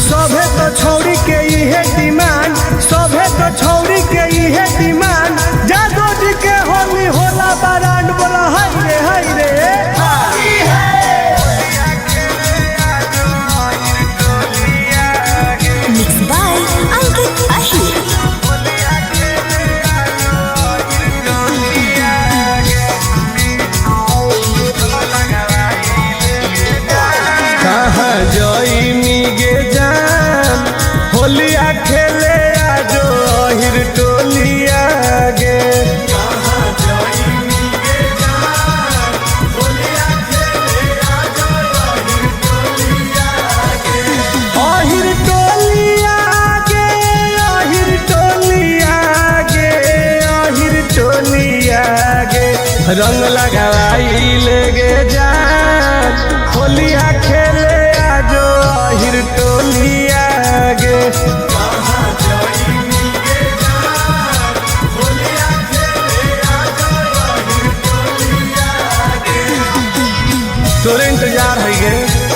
सभे तो छौरी के इहे डिमांड, सभे तो छौरी के इहे डिमांड। जादू जी के होली होला बारांड, बोला हाय रे हाय रे। Mixed by Ankit Ahir. कहाँ जइनी गे जान, होलिया खेले आजो अहिर टोलिया गे। अहिर टोलिया गे, अहिर टोलिया गे, अहिर टोलिया गे। रंग लगाई ले गे जान, होलिया खेले आजो अहिर टोलिया गे। तोरे इंतजार है गे।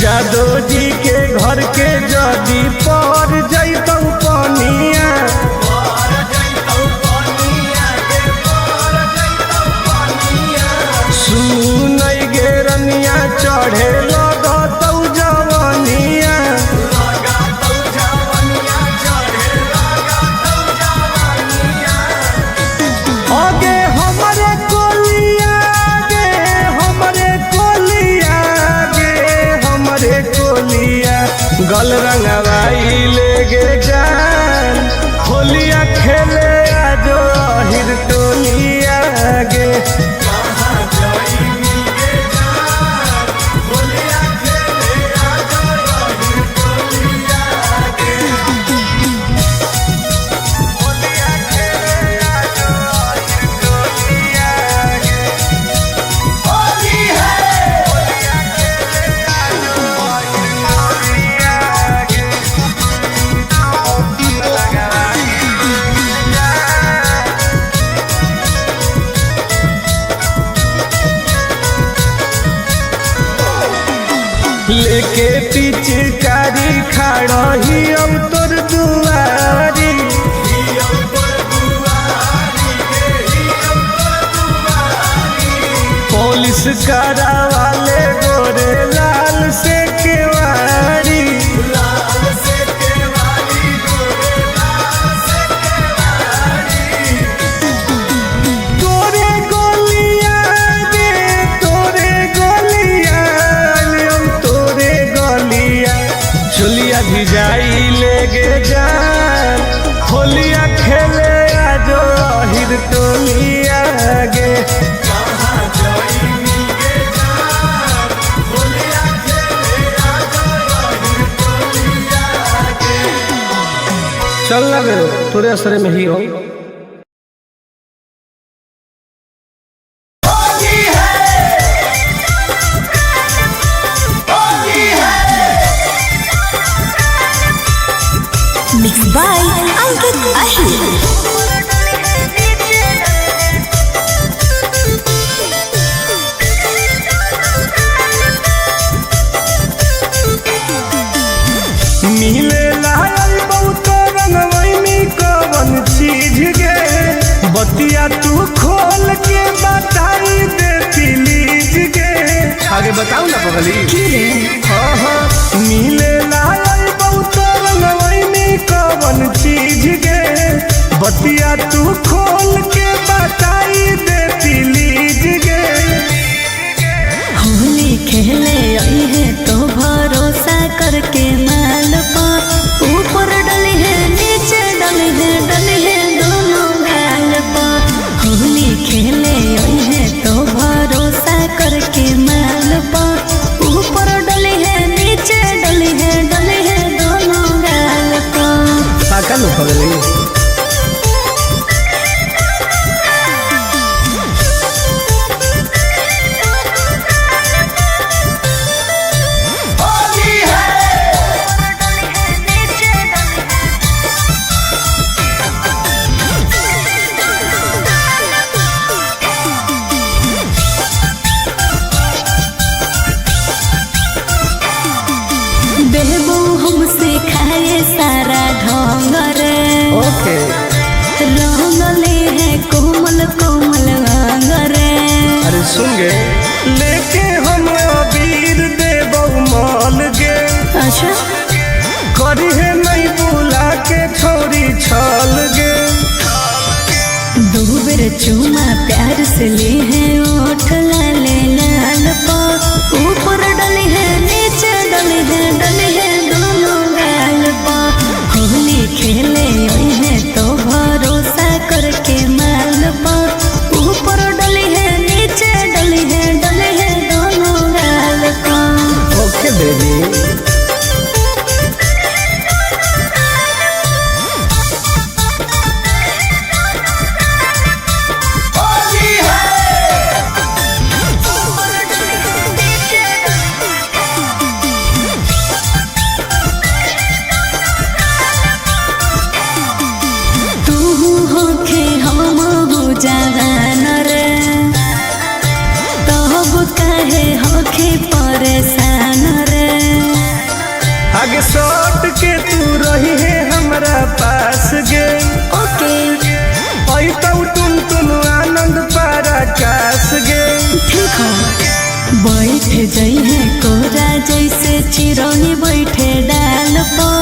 जादो जी के घर के जदी पर जैतौ पनिया, सुनै गे रनिया चढ़े लगतौ जवनिया। आगे हमरे कोलिया गे, हमरे कोलिया गे, हमरे कोलिया। गल रंगवाई ले गे जान, होलिया खेले आजो अहिर टोलिया गे। लेके पिचकारी खड़ही अब तोर दुआरी, पुलिस करावाले गोरे लाल से केवारी। तोरे गोलिया गे, तोरे गोलिया हम तोरे गोलिया। चुलिया भिजाई ले गे जान, होलिया खेले आजो अहिर टोलिया गे। चल लगे तोरे असरे में ही हो। Mixed by Ankit Ahir. मिले लायल बहुत रंगवैनी कवन चीज गे, बतिया तू खोल के बताई दे प्लीज गे। आगे बताऊ ना पगली। हाँ हाँ मिले लायल बहुत रंगवैनी कवन चीज गे, बतिया तू खोल के बताई दे प्लीज गे। होली खेले आई है तो भरोसा करके माल पर, ऊपर डली है नीचे डली है दोनों गाल पर। होली खेले आई है तो भरोसा करके माल पर, ऊपर डली है नीचे डली है देबू हमसे खाए सारा ढंग रे ओके रंगले है कोमल कोमल अंग रे। अरे सुन गे लेके हम अबीर देबौ माल गे अच्छा करी है नहीं बुला के छोरी छल गे। दो बेर चुमा प्यार से ले है ओठ लाले लाल पा ऊपर डले है नीचे डले है दोनों गाल पा होली खेले है तो भरोसा करके माल पा ऊपर डले है नीचे डले है दोनों गाल पा। ओके बेबी जवान रे तब कहे होके परेशान रे आगे सट के तू रही है हमरा पास गे ओके आई तो टुन टुन आनंद पराकाश गे। ठीक हो बैठ जई है कोरा जैसे चिरौनी बैठे डाल पर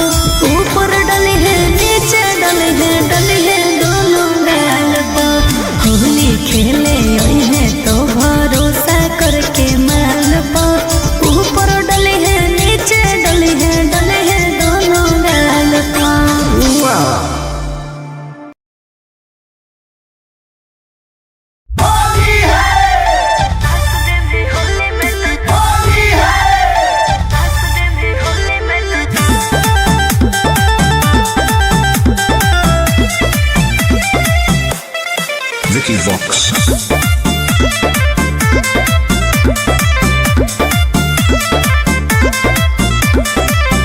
ऊपर डले है नीचे डले है दोनों गाल पर होली खेले है तो भरोसा करके माल पर ऊपर डले है नीचे डले है दोनों गाल पर। Vicky Vox.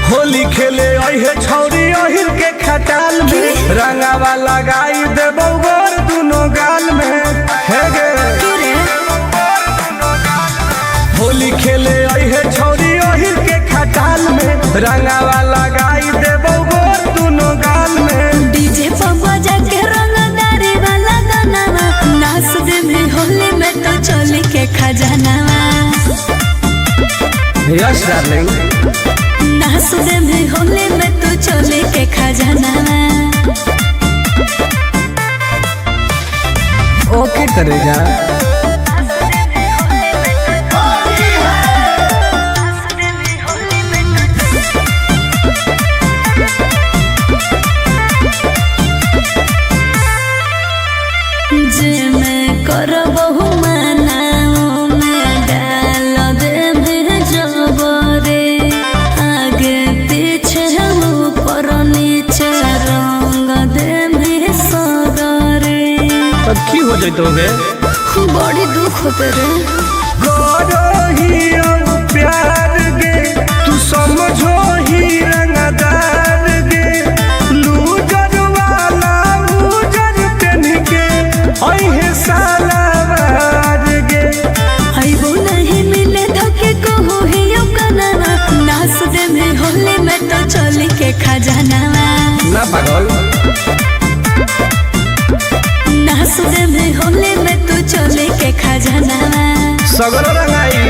होली खेले अहे छौरी अहिर के खटाल में रंगावा लगाई देबौ गोर दुनो गाल में हे गे। होली खेले अहे छौरी अहिर के खटाल में रंगावा लगाई देबौ गोर दुनो गाल में। डीजे पर बजा के रंगदारी वाला गाना नाच दे में होली में तो चोली के खजानावा। यस डार्लिंग नाच दे में होली में तो चोली के खजानावा। ओके करेगा जे मैं करबहु मनाओ में डाल दे में जबरे आगे पीछे ऊपर नीचे रंग दे में सगरे। अब की हो जैतोगे बड़ी दुख होते रे करो ही प्यार गे तू समझो ही रंगदार गे लूजर वाला लूजर पेन के अहे सालावार गे। आइबो नहीं मिले धके कहो ही गाना नाच दे में होली में तो चोली के खजानावा। ना पागल नाच दे में होली में तो चोली के खजानावा। सगरो रंगाई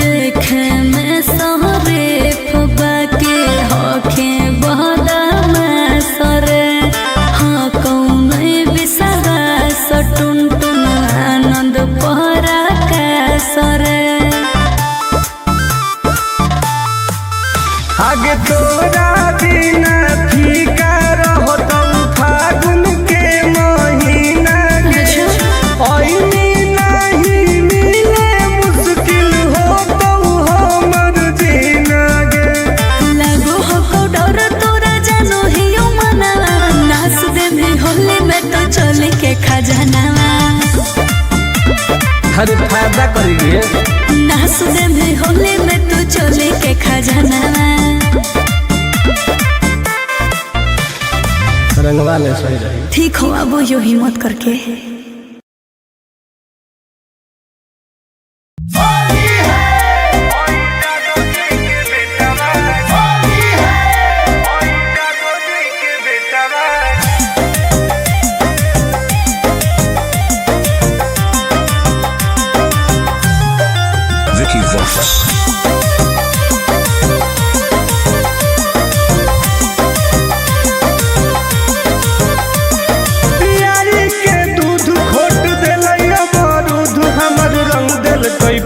देखे में सहरे फुबा के होखे बहदा सरे हाँ कौन बिसरा सटुन टुन आनंद पहरा का सरे। आगे तोरा बिना फीका रहो तो फागुन के महीना के ओइनी नहीं मिले मुश्किल हो तो हमर जीना गे। लगो हो डर तोरा जानो ही मना नाच दे में होली में तो चोली के खजानावा। अरे फायदा करेंगे नाच दे में होली में तो चोली रंगवा ले सही रही। ठीक हो, अब यो हिम्मत करके। Vicky Vox.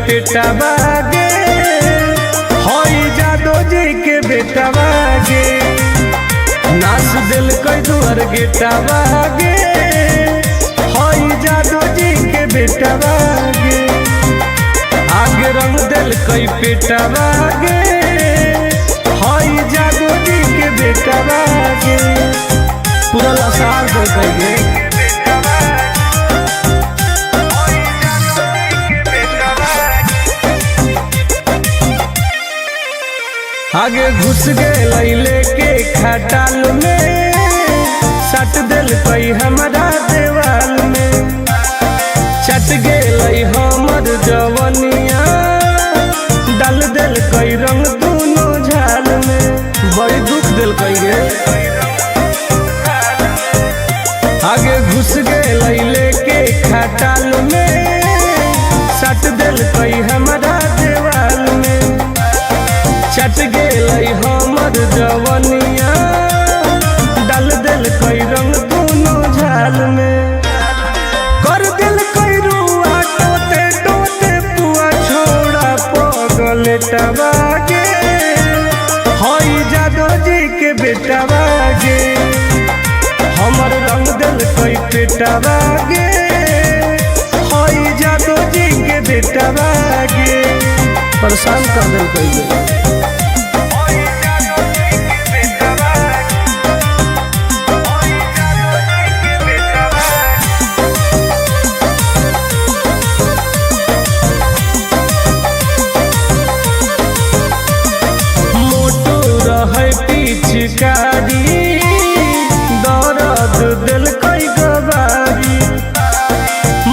बेटा बागे होई जादो जी के बेटा बागे नाच दिल कोई दुआर गेटा बागे होई जादो जी के बेटा बागे आगे रंग दिल कोई बेटा बागे होई जादो जी के बेटा बागे पूरा लसार दे कहिए आगे घुस गए लेके खटाल में सट दिल कई हमारा देवाल में चट गए हमर जवनिया डाल दिल कई रंग दोनों झाल में बड़ी दुख दिल कई गे आगे घुस गए लेके खटाल में सट दिल कई हमारा देवाल में चट गए हमर जवनिया डाल दिल कई रंग दोनों झाल में कर दिल कई रुआ टोते टोते पुआ छोड़ा पगल टबागे होई जादो जी के बेटा बागे हमर रंग दिल कई पेटा बागे होई जादो जी के बेटा बागे परेशान कर दिल कई पिचकारी दर्द दिल कई गवारी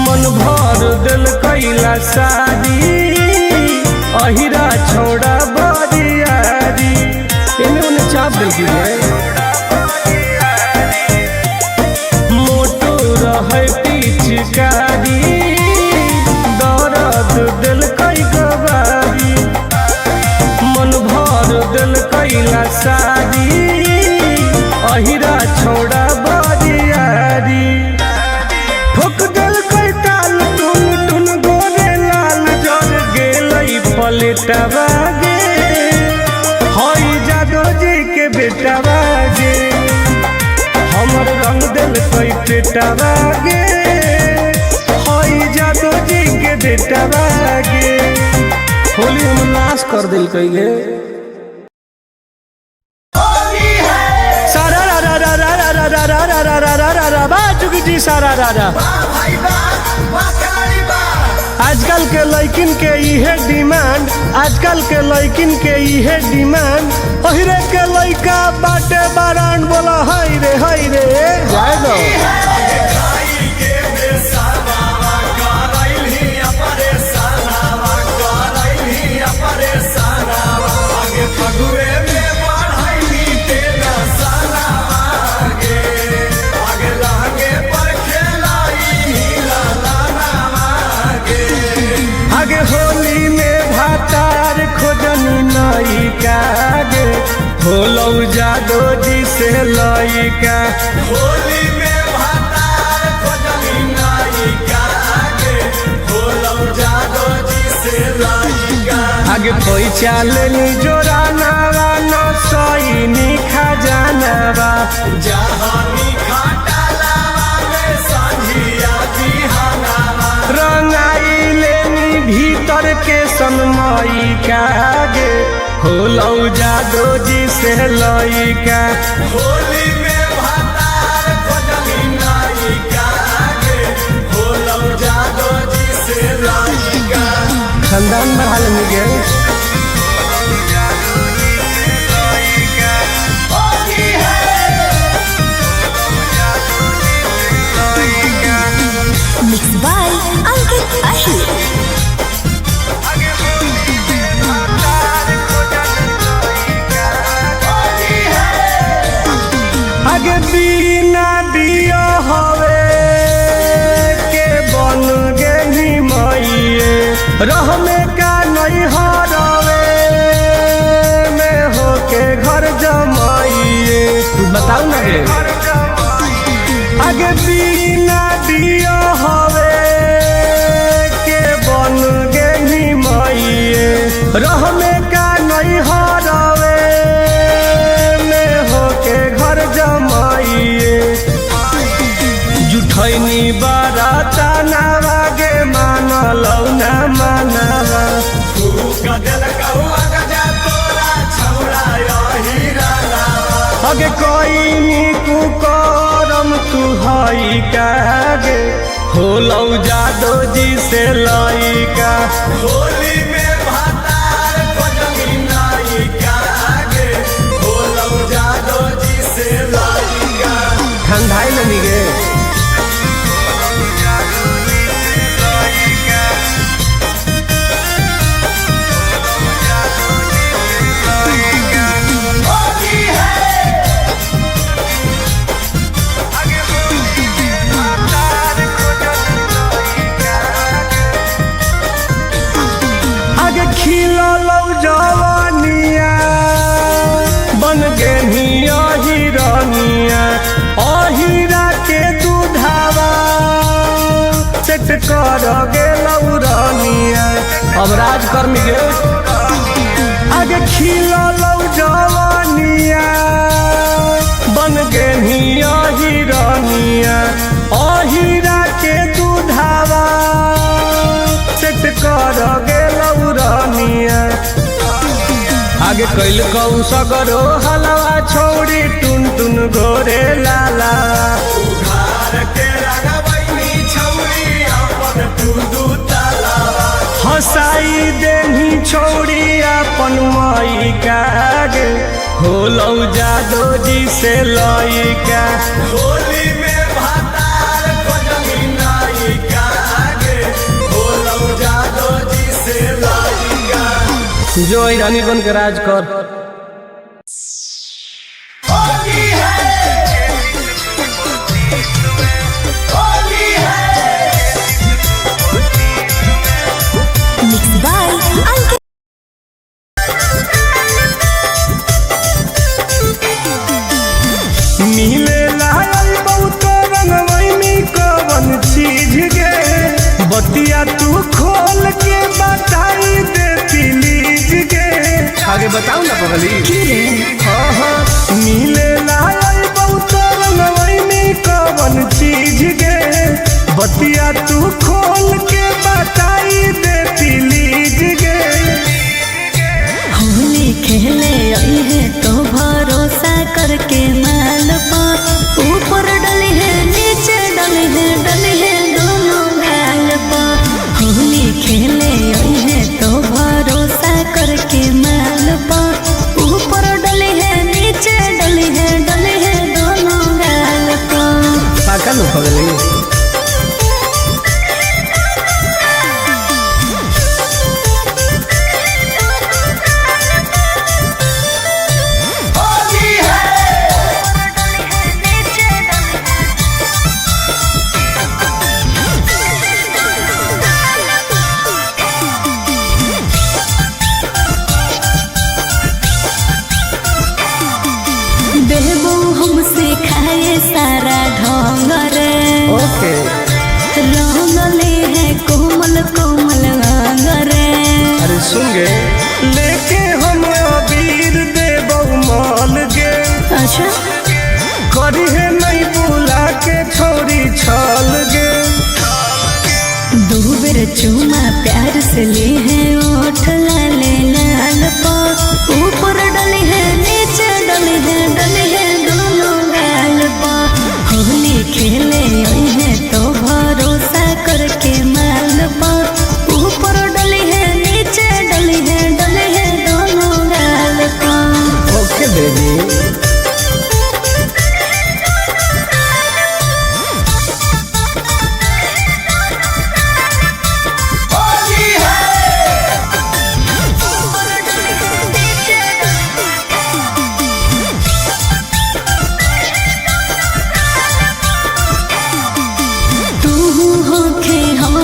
मन भर दिल कैला सारी अहिरा छोड़ा बरियारी इन्हें उन्हें चाप दिल की मोटो रहे पिचकारी दर्द दिल कई गवारी मन भर दिल कैला सारी अहिरा छोड़ा बरियारी ठोक दिल कई ताल टुन टुन गोरे लाल जर गेलई पलेटा बागे होई जादो जी के बेटा बागे हमर रंग दिल कई पेटा बागे होई जादो जी के बेटा बागे होली हम नाश कर दिल कई जी सारा राजा आजकल के लड़किन के इहे डिमांड आजकल के लड़किन के इहे डिमांड ओहिरे के लड़का बाटे बारान बोला हाय रे जाए दो आगे होली में भातार खोजनी नई कागे होलो जादो जी से लइका होली में भातार खोजनी नई कागे होलो जादो जी से लइका आगे कोई चालनी जोराना न सईनी खजानावा जहानी खटालावा में संझिया बिहानावा रंगाई भीतर के सनमई कागे होलो जादो जी से लइका होली में भातार खोजनी नई कागे होलो जादो जी से लइका खानदान बढ़ा लेंगे गे रह में का नहीं हरवे में होके घर जमाइए। तू बताऊ ना रे आगे बिना दिया हवे के बन गे निमाइए। रह में का नहीं हरवे में होके घर जमाइए। जुठैनी बाराता नावा गे मानलौ ना मानवा अगे कोई नीकू करम तू हई कागे होलौ जादो जी से लइका। होली में भातार खोजनी नाई कागे होलौ जादो जी से लइका। ठंडाई लनी गे जवानिया बन गे हिरनिया अहिरा के दूधावा सेट कर गे लौरनिया। अब राजकर्मी गे आगे खिलौ जवानिया बन गे हिरनिया अहिरा के दूधावा सेट कर गे लौरनिया। आगे कैल कौ सगरो हलवा छोड़ी टुन टुन गोरे लाला हसाई देही छोड़ी अपन मई कागे होलौ जादो जी से लइका। होली में भातार खोजनी नाई कागे होलौ जादो जी से लइका। जो रानी बन के राज कर। Mixed by Uncle. मिले लायल बहुत रंगवैनी कवन चीज गे बतिया तू खोल के बताई दे प्लीज गे। आगे बताऊ ना पगली मिले लायल बहुत रंगवैनी कवन चीज गे बतिया तू खोल के बताई दे प्लीज गे। होली खेले आई है तो भरोसा करके माल पा ऊपर डली है नीचे डली है दोनों गाल पा। होली खेले आई है तो भरोसा करके माल पा ऊपर डली है नीचे डली है दोनों गाल पा। पाका लो पगली देबो हमसे खाए सारा ढंग रे ओके रंगले है कोमल कोमल अंग रे। अरे सुन गे लेके हम अबीर देबौ माल गे अच्छा करी है नहीं बुला के छोरी छल गे। दो बेर चुमा प्यार से ली है ओठ लाले लाल पा ऊपर डली है नीचे डली है दोनों गाल पा। होली खेले आई है तो भरोसा करके माल पा ऊपर डली है नीचे डली है दोनों गाल पा। ओके बेबी तू होखे हम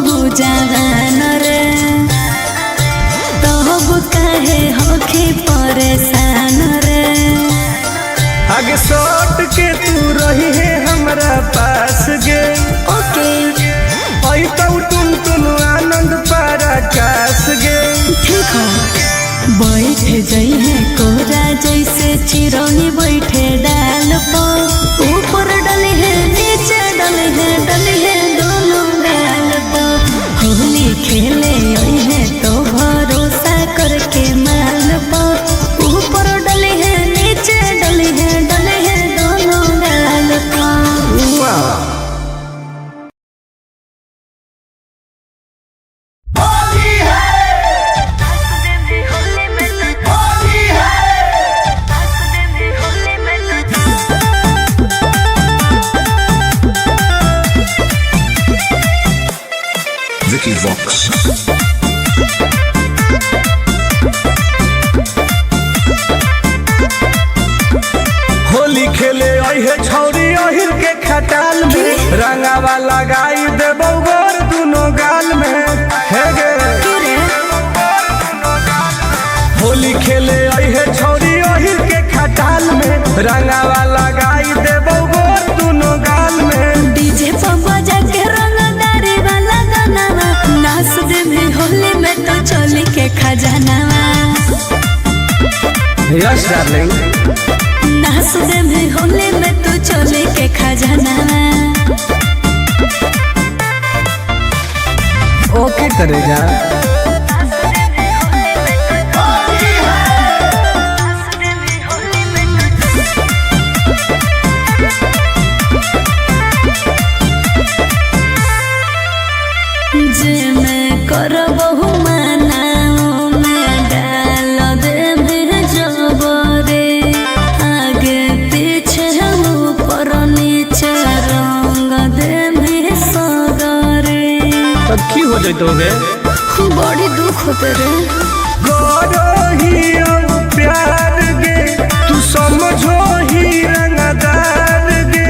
हो जवान रे बैठ जई है कोरा जैसे चिरौनी बैठे डाल पर ऊपर डले है नीचे डले है दोनों गाल पर होली खेले आई है तो भरोसा करके माल पर ऊपर डले है नीचे डले है दोनों गाल पर। Vicky Vox. होली खेले अहे छौरी अहिर के खटाल में रंगावा लगाई देबो गोर दुनो गाल में हे गे होली खेले अहे छौरी अहिर के खटाल में रंगावा लगाई देबो गोर दुनो गाल में डीजे पर बजा के रंगदारी वाला गाना नाच दे भी होली में तो चोली के खजानावा। यस डार्लिंग नाच दे भी होली में तो चोली के खजानावा। ओके करे जा जे मैं करबहु मनाओ में डाल दे जबरे आगे पीछे ऊपर नीचे रंग दे सगरे। तब की हो जाए तो बड़ी दुख होते रे प्यार गे तू समझो ही रंगदार गे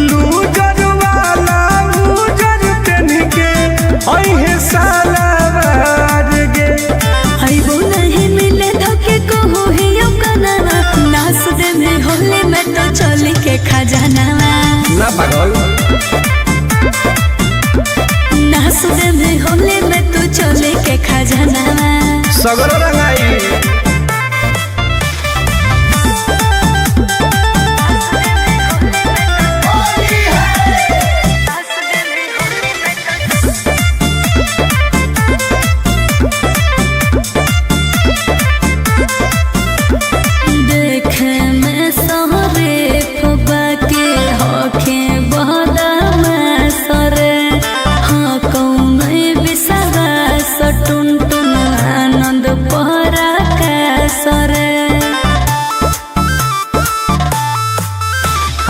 लूजर वाला लूजर पेन के अहे सालावार गे आइबो नहीं मिले धोखे को हो ही गाना नाच दे में होली में तो चोली के खजानावा। ना पागल नाच दे में होली में तो चोली के खजानावा। सगरो रंगाई देखे में सहरे फुबा के होखे बहदा सरे हाँ कौन बिसरा सटुन टुन आनंद पहरा का सरे।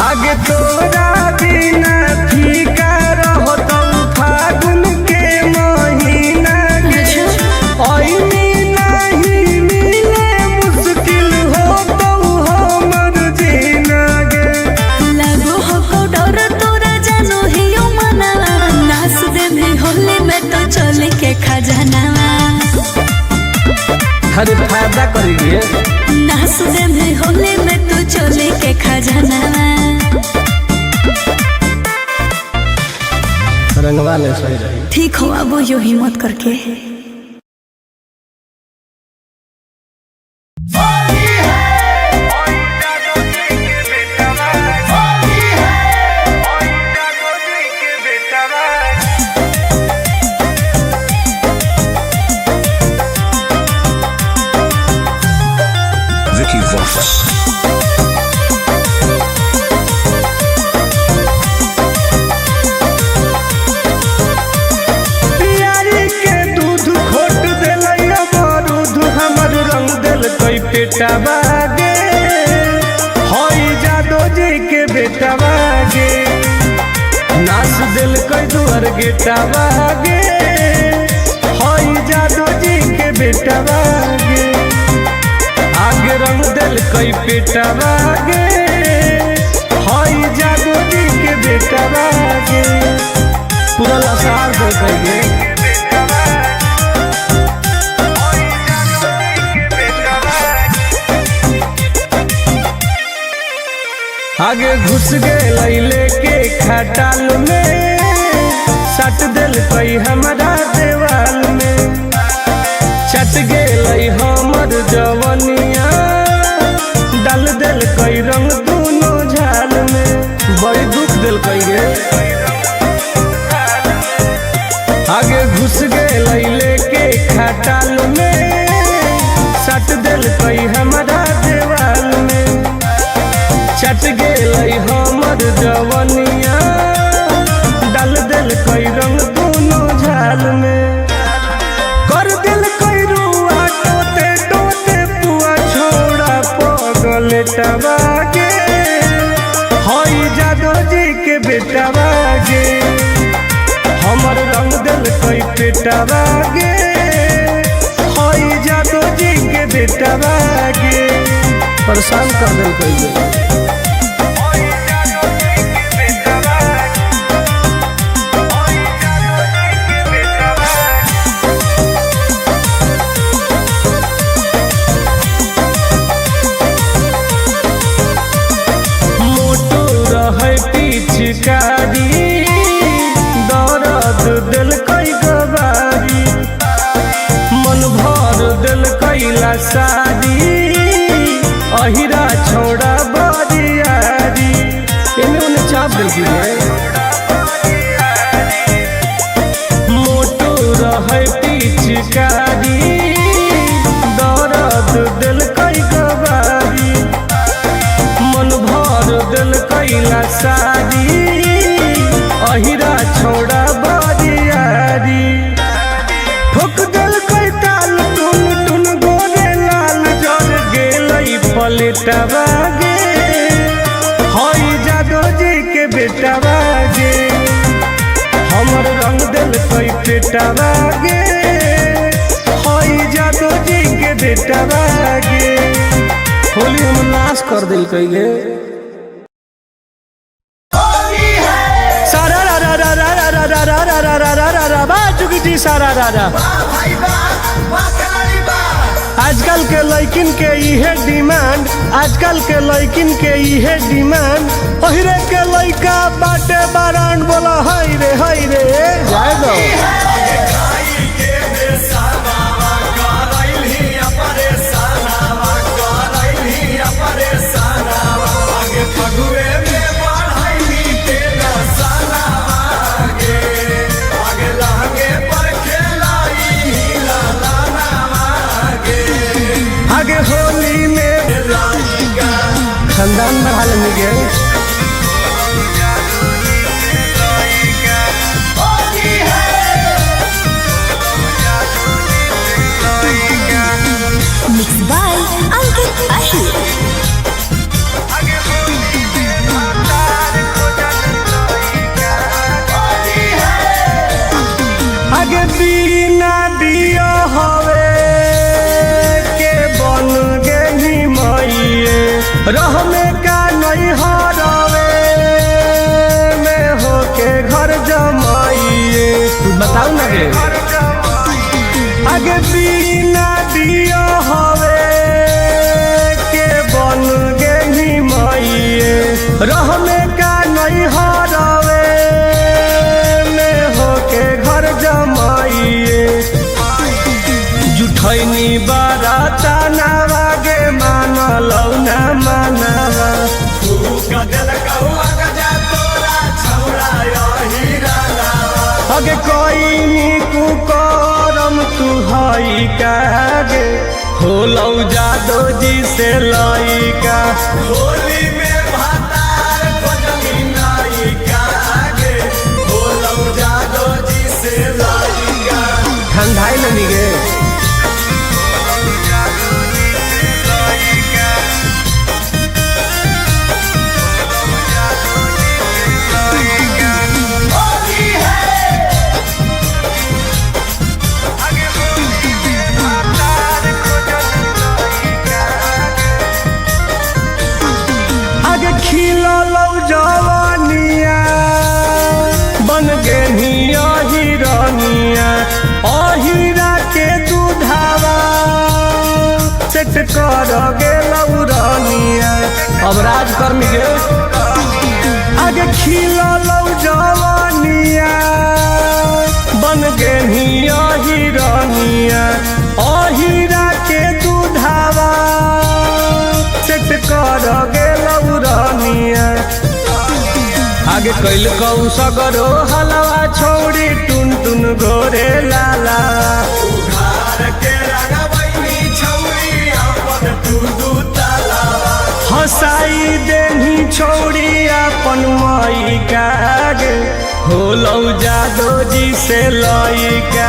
आगे तोरा बिना फीका रहो तो फागुन के महीना गे ओइनी नहीं मिले मुश्किल हो तो हमर जीना गे लागो हो डर तोरा जानो ही मनावा नाच दे भी होली में तो चोली के खजानावा। अरे फायदा करिए नाच दे भी होली में तो चोली के खजानावा। रंगवा ले सही रही ठीक हो अब यो हिम्मत करके Vicky Vox. बेटा बागे होई जादो जी के बेटा बागे नाच दिल कोई दुआर गेटा बागे होई जादो जी के बेटा बागे आगे रंग दिल कोई बेटा बागे होई जादो जी के बेटा बागे पूरा लसार दे कहिए आगे घुस गए लेके खटाल में सट दिल कई हमारा देवाल में चट गए हमर कई हमारा देवाल में, चट गेल हमर जवनिया, डाल दिल कई रंग दोनों झाल में, कर दिल कई रुआ टोते टोते पुआ छोड़ा पगल टबागे, हई जादो जी के बेटा बागे, हमर रंग दिल कई पेटा बागे, हई जादो जी के बेटा बागे, परेशान कर दिल कई पिचकारी, दर्द दिल कई गवारी, मन भर दिल कैला शादी, अहिरा छोड़ा बरियारी, इन्हें उन्हें चाप दिल मोटो रहे पिचकारी, दर्द दिल कई गवारी, मन भर दिल कैला शादी, अहिरा छोड़ा बरियारी, ठोक दिल कई ताल टुन टुन गोरे लाल, जर गेलई पलेटा बागे, हई जादो जी के बेटा बागे, हमर रंग दिल कई पेटा बागे, हई जादो जी के बेटा बागे, होली हम नाश कर दिल कई गे। आजकल के लड़किन के इहे डिमांड, आजकल के लड़किन के इहे डिमांड, ओहरे के लड़का बाटे बारान, बोला हाय रे जाए दो आगे होली में खानदान बढ़ा लेंगे। मिक्स बाय अंकित अहिर। आगे बिना दिया हवे के बन गेली मइए, रह में का नहीं हरवे में होके घर जमाइए, बताओ ना गे। आगे बिना दिया हवे के बन गेली मइए, रह में का नहीं हरवे में होके घर जमाइए, जुठैनी बाराता नावागे मानलौ ना मानवा, अगे कोई नीकू करम तू हई कागे, होलौ जादो जी से लइका, होली में भातार खोजली नाई कागे, होलौ जादो जी से लइका, ठंडाई लगी गे। खिलौ जवानिया बन गेनिया हिरनिया, अहिरा के दूधावा सेट कर गेलौ रनिया, अब राजकर्मी गे। आगे खिलौ जवानिया बन गेनिया हिरनिया, अहिरा के दूधावा सेट कर गेलौ रनिया, आगे कैल कौ सगरो हलवा छोड़ी टुन टुन गोरे लाला, उघार के रगवैनी छौरी आपन दिखाई देनी छोड़ी अपन माई का गे हो लौ जादो जी से लइका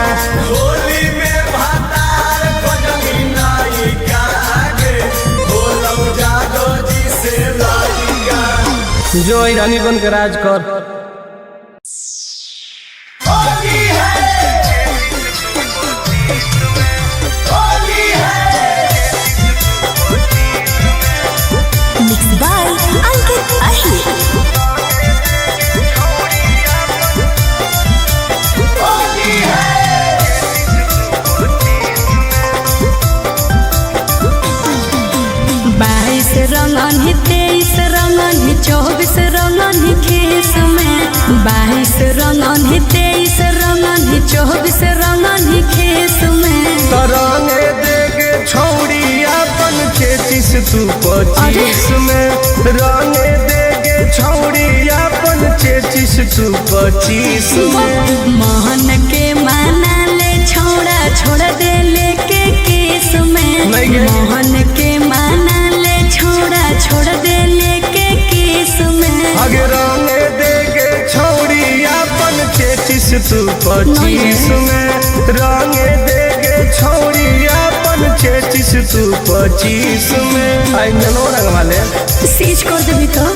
होली में भातार खोजली नायिका गे हो लौ जादो जी से लइका जो रानी बन के राज कर। Mixed by Ankit Ahir. बाईस रंगन ही 23 रंगन ही 24 रंगन ही खेस में 22 रंगन ही 23 रंगन ही 24 रंगन ही खेस में तरंगे देगे छौड़ी अपन 33 तू 25 में रंगे देगे छौड़ी अपन 33 तू 25 में मोहन के माना ले छोड़ा छोड़ दे लेके केस में मोहन के माना ले छोड़ा छोड़ दे लेके केस में आगे रंगे देगे छौड़ी अपन 33 तू 25 में रंगे देगे छौड़ी अपन 33 तू 25 में आई ननो रंग वाले सीज कर देबी तो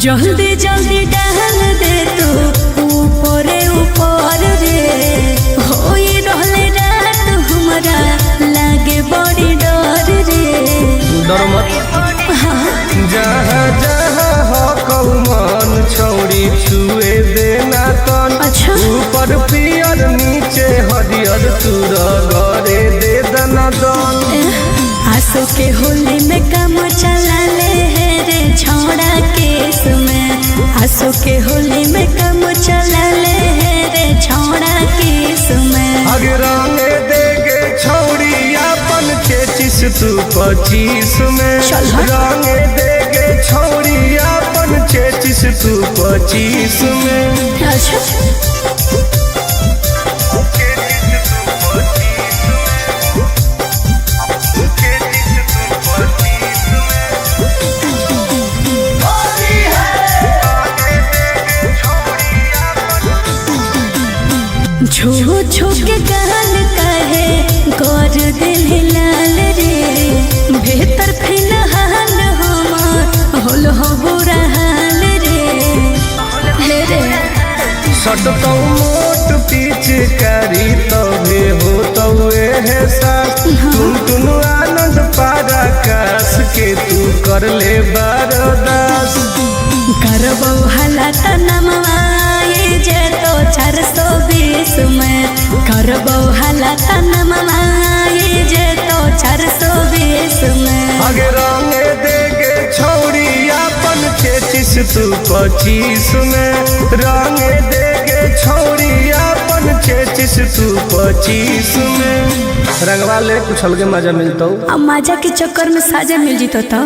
जल्दी जल्दी डाल दे तू ऊपरे ऊपर रे होई रहले रात हमरा लागे बड़ी डर रे डर मत जहाँ जहाँ हो कौन छौड़ी छुए देना तन अच्छा। ऊपर पियर नीचे हरियर तूर गरे दे दना दन आंसू के होली में काम चला ले है रे छोड़ा केस में आंसू के होली में काम चला ले है रे छोड़ा केस में आगे रंगे देगे छौड़ी अपन 33 तू 25 में चल हट। रंगे देगे छौड़ी अपन 33 तू 25 में अच्छा छू छू के गाल कहे गौर दिल लाल रे बेहतर फिलहाल हमार होल हो बुरा हाल रे रे सटतौ मोट पीछ करी तबे हो तवे है सास तुम तुनु आनंद पारा कास के तू कर ले बरदास करबो हालात नमवाए जे तो 420 में करबो हालात नमवाए जे तो 420 में आगे रंगे देगे छौड़ी अपन 33 तू 25 में रंगे देगे छौड़ी अपन 33 तू 25 में रंगवा ले कुछ अलगे मजा मिलता अब मजा के चक्कर में साजा मिल जीतो तो